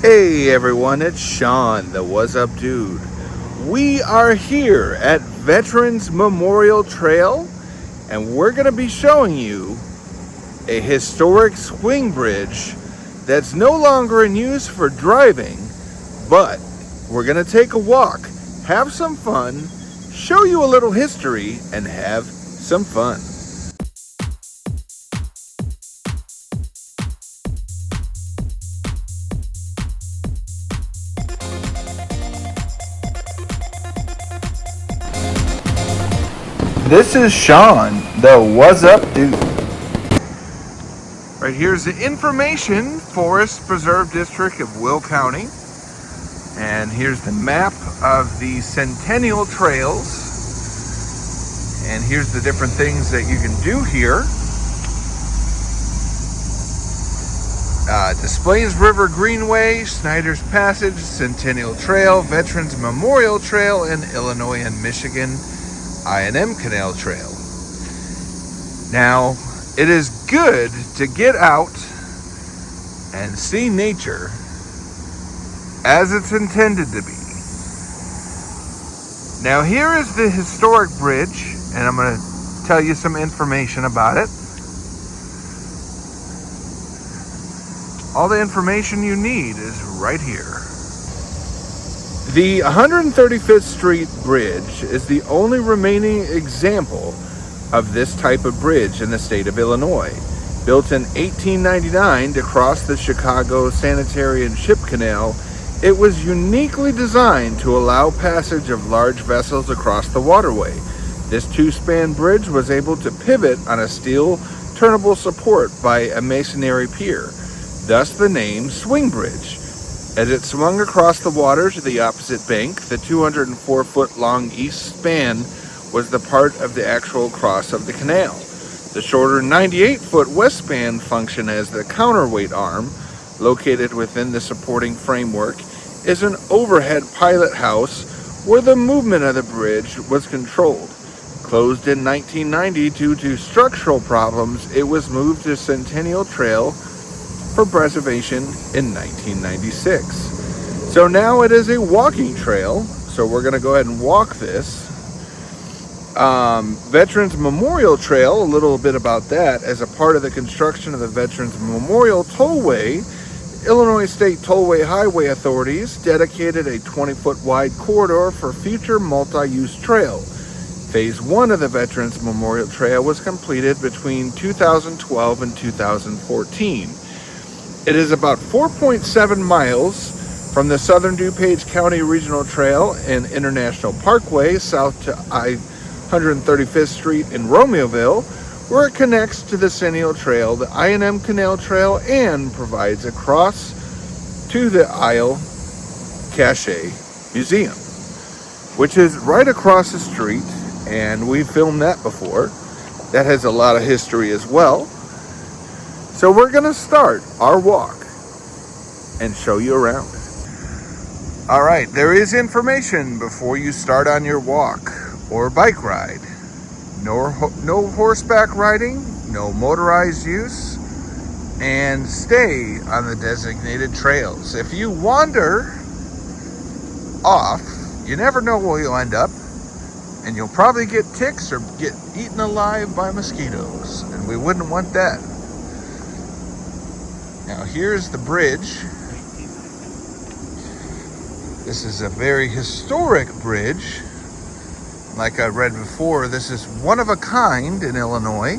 Hey everyone, it's Sean, the What's Up Dude. We are here at Veterans Memorial Trail, and we're going to be showing you a historic swing bridge that's no longer in use for driving, but we're going to take a walk, have some fun, show you a little history, and have some fun. This is Sean, the What's Up Dude. Right here's the Information Forest Preserve District of Will County. And here's the map of the Centennial Trails. And here's the different things that you can do here. Displays River Greenway, Snyder's Passage, Centennial Trail, Veterans Memorial Trail, and Illinois and Michigan I&M Canal Trail. Now, it is good to get out and see nature as it's intended to be. Now, here is the historic bridge, and I'm going to tell you some information about it. All the information you need is right here. The 135th Street Bridge is the only remaining example of this type of bridge in the state of Illinois. Built in 1899 to cross the Chicago Sanitary and Ship Canal, it was uniquely designed to allow passage of large vessels across the waterway. This two-span bridge was able to pivot on a steel turnable support by a masonry pier, thus the name Swing Bridge. As it swung across the water to the opposite bank, the 204-foot-long east span was the part of the actual cross of the canal. The shorter 98-foot west span functioned as the counterweight arm. Located within the supporting framework is an overhead pilot house where the movement of the bridge was controlled. Closed in 1990 due to structural problems, it was moved to Centennial Trail for preservation in 1996. So now it is a walking trail, so we're going to go ahead and walk this. Veterans Memorial Trail, a little bit about that. As a part of the construction of the Veterans Memorial Tollway, Illinois State Tollway Highway authorities dedicated a 20-foot wide corridor for future multi-use trail. Phase 1 of the Veterans Memorial Trail was completed between 2012 and 2014. It is about 4.7 miles from the Southern DuPage County Regional Trail and International Parkway south to I-135th Street in Romeoville, where it connects to the Centennial Trail, the I&M Canal Trail, and provides a cross to the Isle Cache Museum, which is right across the street, and we filmed that before. That has a lot of history as well. So we're going to start our walk and show you around. All right, there is information before you start on your walk or bike ride. No horseback riding, no motorized use, and stay on the designated trails. If you wander off, you never know where you'll end up, and you'll probably get ticks or get eaten alive by mosquitoes, and we wouldn't want that. Now here's the bridge. This is a very historic bridge. Like I read before, this is one of a kind in Illinois,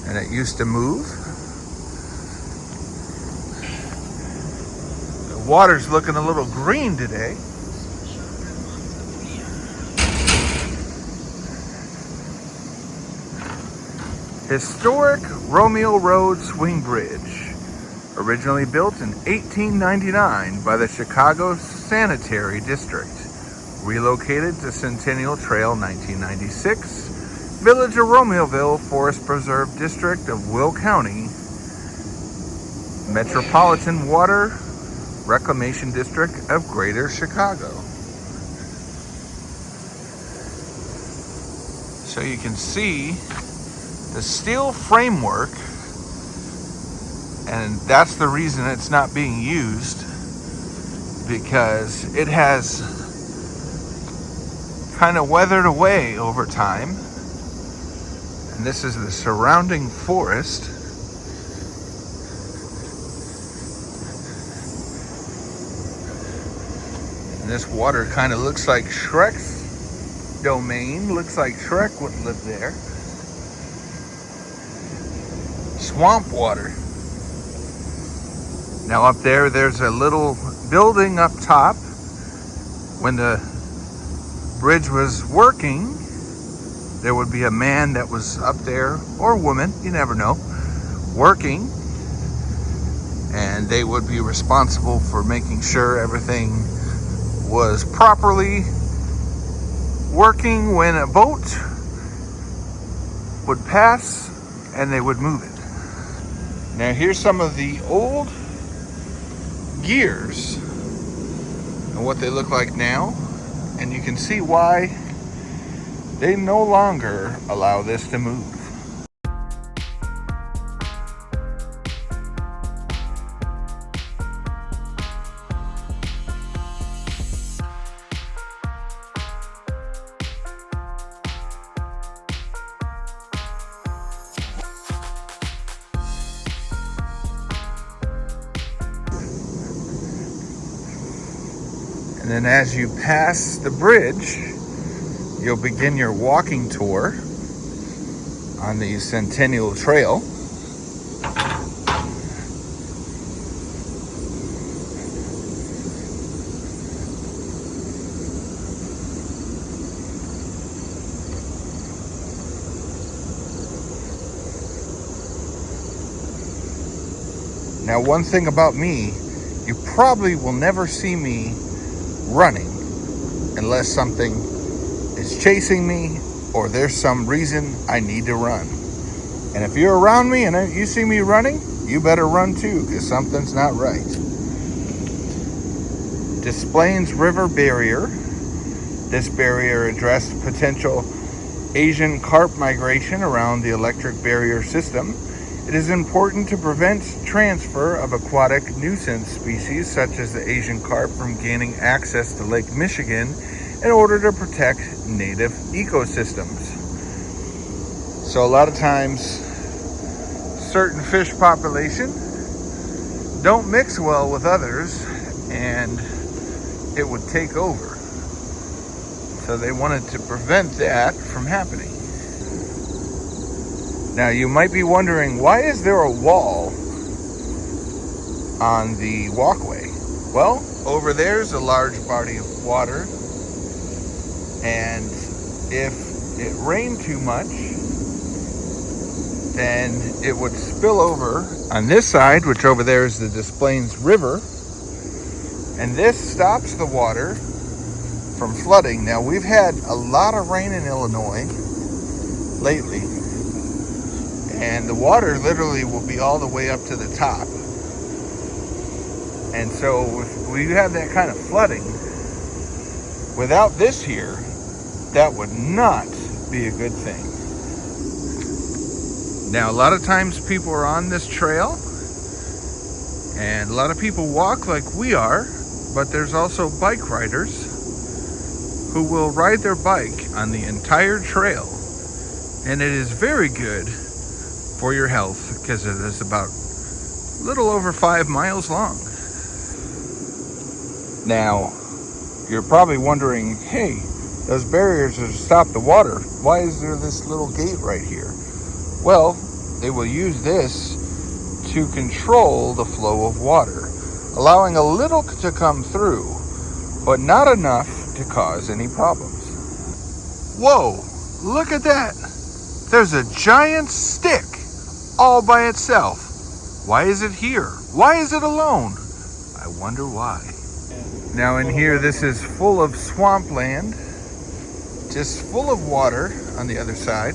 and it used to move. The water's looking a little green today. Historic Romeo Road Swing Bridge, originally built in 1899 by the Chicago Sanitary District, relocated to Centennial Trail 1996, Village of Romeoville, Forest Preserve District of Will County, Metropolitan Water Reclamation District of Greater Chicago. So you can see the steel framework And that's the reason it's not being used, because it has kind of weathered away over time. And this is the surrounding forest. And this water kind of looks like Shrek's domain. Looks like Shrek would live there. Swamp water. Now up there's a little building up top. When the bridge was working, there would be a man that was up there, or woman, you never know, working. And they would be responsible for making sure everything was properly working when a boat would pass, and they would move it. Now here's some of the old gears and what they look like now, and you can see why they no longer allow this to move. And then as you pass the bridge, you'll begin your walking tour on the Centennial Trail. Now, one thing about me, you probably will never see me running unless something is chasing me or there's some reason I need to run. And if you're around me and you see me running, you better run too, because something's not right. Des Plaines River Barrier. This barrier addressed potential Asian carp migration around the electric barrier system. It is important to prevent transfer of aquatic nuisance species such as the Asian carp from gaining access to Lake Michigan in order to protect native ecosystems. So a lot of times, certain fish population don't mix well with others, and it would take over. So they wanted to prevent that from happening. Now you might be wondering, why is there a wall on the walkway? Well, over there's a large body of water, and if it rained too much, then it would spill over on this side, which over there is the Des Plaines River, and this stops the water from flooding. Now we've had a lot of rain in Illinois lately, and the water literally will be all the way up to the top. And so if we have that kind of flooding, without this here, that would not be a good thing. Now, a lot of times people are on this trail, and a lot of people walk like we are, but there's also bike riders who will ride their bike on the entire trail. And it is very good for your health, because it is about a little over 5 miles long. Now, you're probably wondering, hey, those barriers are to stop the water. Why is there this little gate right here? Well, they will use this to control the flow of water, allowing a little to come through, but not enough to cause any problems. Whoa, look at that. There's a giant stick all by itself. Why is it here? Why is it alone? I wonder why. Now in here, this is full of swampland, just full of water on the other side.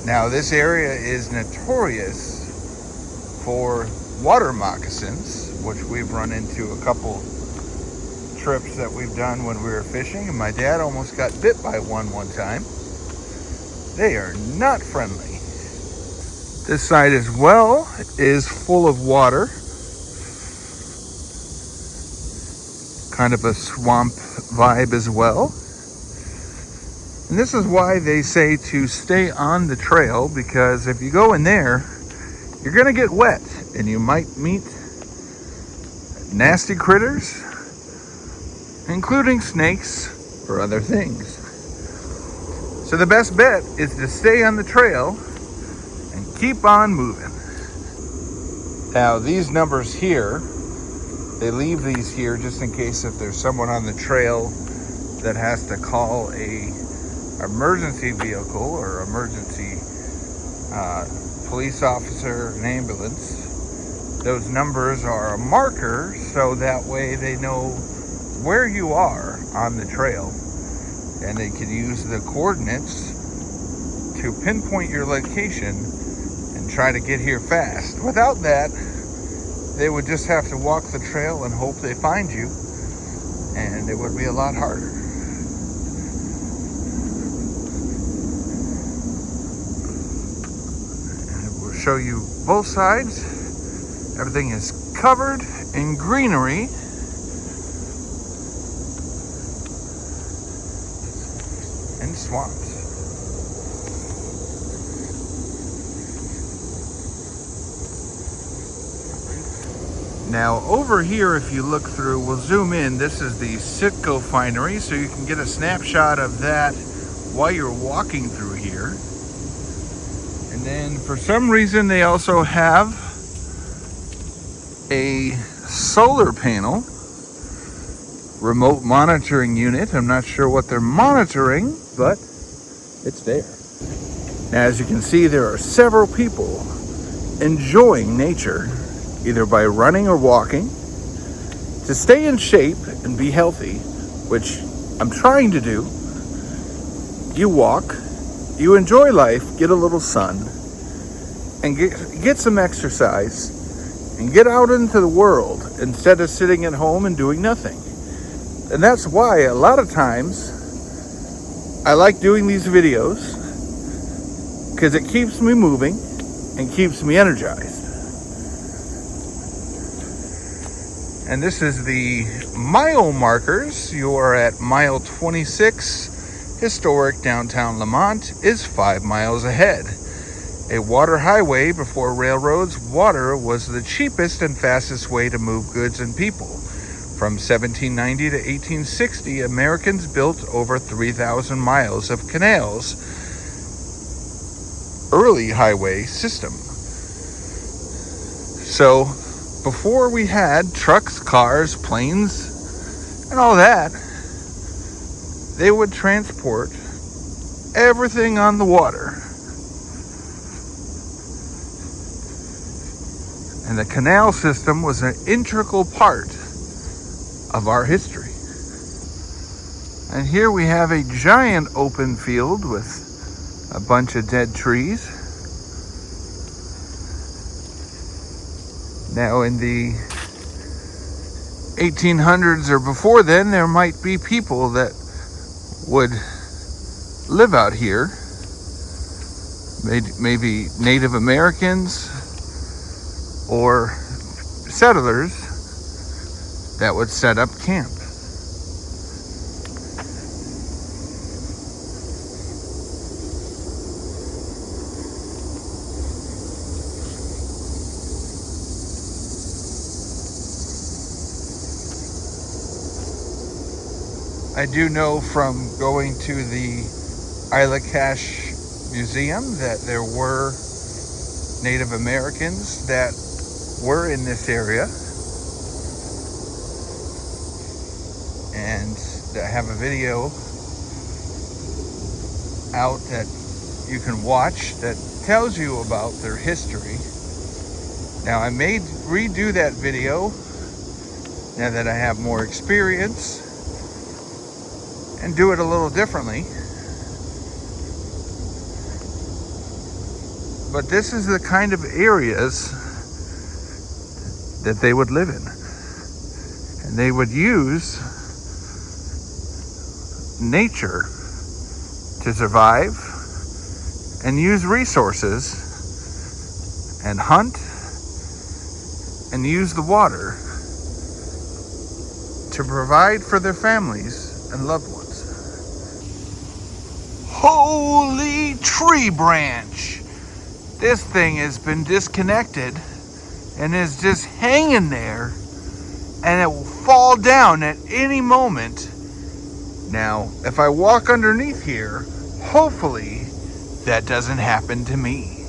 Now this area is notorious for water moccasins, which we've run into a couple trips that we've done when we were fishing, and my dad almost got bit by one time. They are not friendly. This side as well is full of water. Kind of a swamp vibe as well. And this is why they say to stay on the trail, because if you go in there, you're gonna get wet and you might meet nasty critters, including snakes or other things. So the best bet is to stay on the trail and keep on moving. Now these numbers here, they leave these here just in case if there's someone on the trail that has to call a emergency vehicle or emergency police officer, an ambulance. Those numbers are a marker so that way they know where you are on the trail and they can use the coordinates to pinpoint your location and try to get here fast. Without that, they would just have to walk the trail and hope they find you, and it would be a lot harder. And we'll show you both sides. Everything is covered in greenery. And swamps. Now over here, if you look through, we'll zoom in, this is the Sitco Finery, so you can get a snapshot of that while you're walking through here. And then for some reason they also have a solar panel remote monitoring unit. I'm not sure what they're monitoring, but it's there. Now as you can see, there are several people enjoying nature, either by running or walking, to stay in shape and be healthy, which I'm trying to do. You walk, you enjoy life, get a little sun, and get some exercise, and get out into the world instead of sitting at home and doing nothing. And that's why a lot of times I like doing these videos, because it keeps me moving and keeps me energized. And this is the mile markers. You are at mile 26. Historic downtown Lamont is 5 miles ahead. A water highway before railroads, water was the cheapest and fastest way to move goods and people. From 1790 to 1860, Americans built over 3,000 miles of canals. Early highway system. So, before we had trucks, cars, planes, and all that, they would transport everything on the water. And the canal system was an integral part of our history. And here we have a giant open field with a bunch of dead trees. Now in the 1800s or before then, there might be people that would live out here. Maybe Native Americans or settlers that would set up camp. I do know from going to the Isla Cache Museum that there were Native Americans that were in this area. And I have a video out that you can watch that tells you about their history. Now I may redo that video now that I have more experience and do it a little differently. But this is the kind of areas that they would live in. And they would use nature to survive and use resources and hunt and use the water to provide for their families and loved ones. Holy tree branch! This thing has been disconnected and is just hanging there, and it will fall down at any moment. Now, if I walk underneath here, hopefully that doesn't happen to me.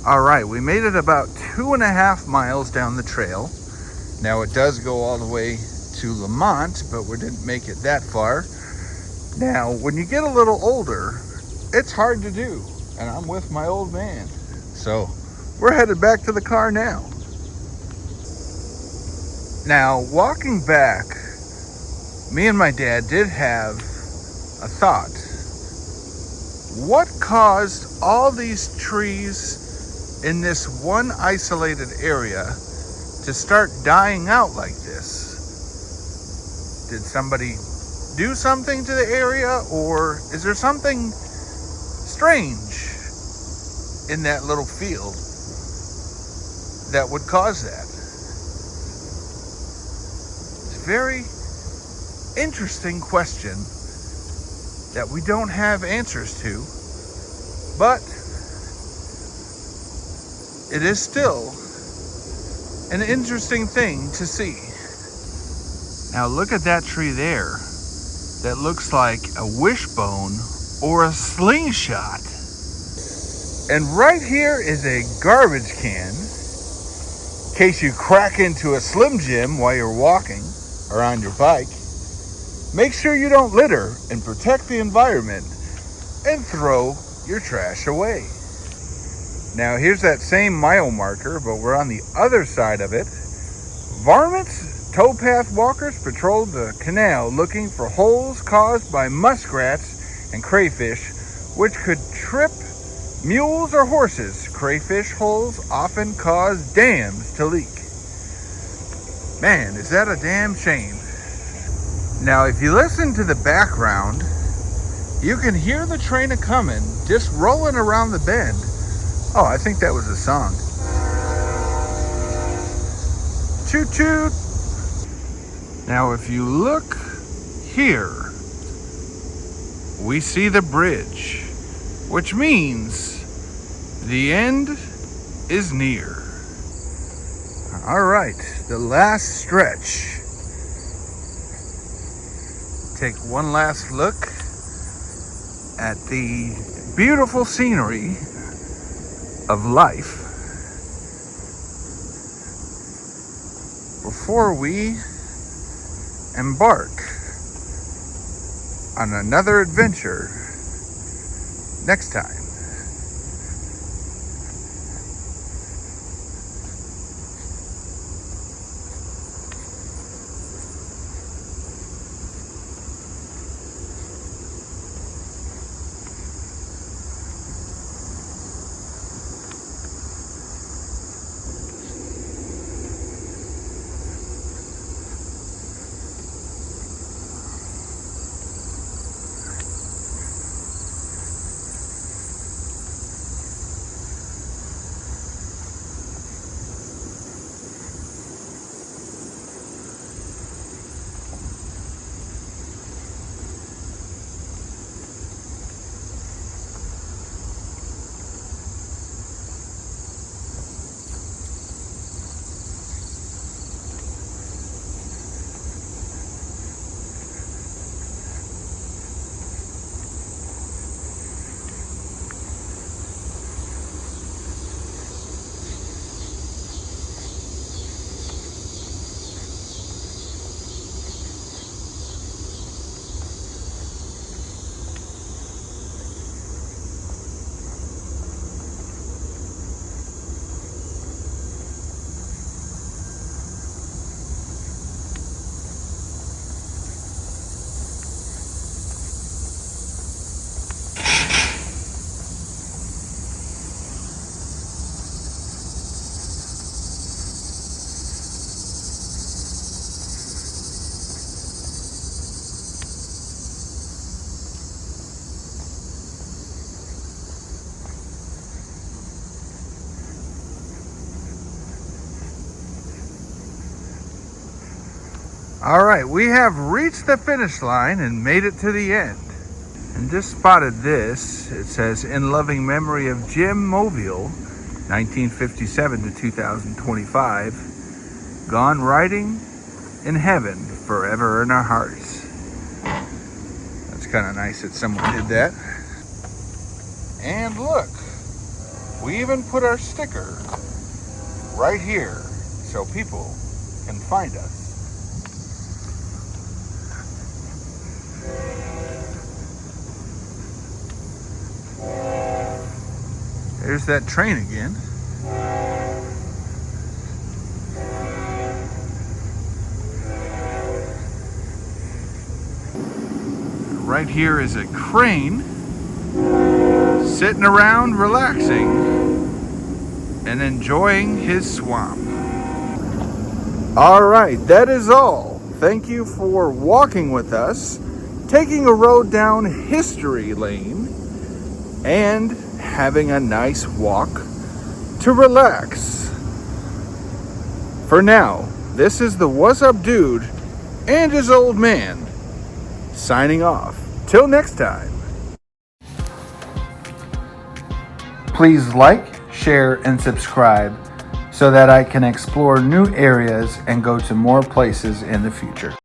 Alright, we made it about 2.5 miles down the trail. Now it does go all the way to Lamont, but we didn't make it that far. Now, when you get a little older, it's hard to do, and I'm with my old man. So, we're headed back to the car now. Now, walking back, me and my dad did have a thought. What caused all these trees in this one isolated area to start dying out like this? Did somebody do something to the area, or is there something strange in that little field that would cause that? It's a very interesting question that we don't have answers to, but it is still an interesting thing to see. Now look at that tree there. That looks like a wishbone or a slingshot. And right here is a garbage can, in case you crack into a Slim Jim while you're walking or on your bike. Make sure you don't litter and protect the environment and throw your trash away. Now here's that same mile marker, but we're on the other side of it. Varmints, towpath walkers patrolled the canal looking for holes caused by muskrats and crayfish, which could trip mules or horses. Crayfish holes often cause dams to leak. Man, is that a damn shame. Now, if you listen to the background, you can hear the train a-comin' just rolling around the bend. Oh, I think that was a song. Toot toot! Now, if you look here, we see the bridge, which means the end is near. All right, the last stretch. Take one last look at the beautiful scenery of life before we embark on another adventure next time. All right, we have reached the finish line and made it to the end. And just spotted this. It says, in loving memory of Jim Mobile, 1957 to 2025, gone riding in heaven, forever in our hearts. That's kind of nice that someone did that. And look, we even put our sticker right here so people can find us. There's that train again. Right here is a crane sitting around relaxing and enjoying his swamp. All right, that is all. Thank you for walking with us, taking a road down history lane, and having a nice walk to relax. For now, this is the What's Up Dude and his old man signing off. Till next time. Please like, share, and subscribe so that I can explore new areas and go to more places in the future.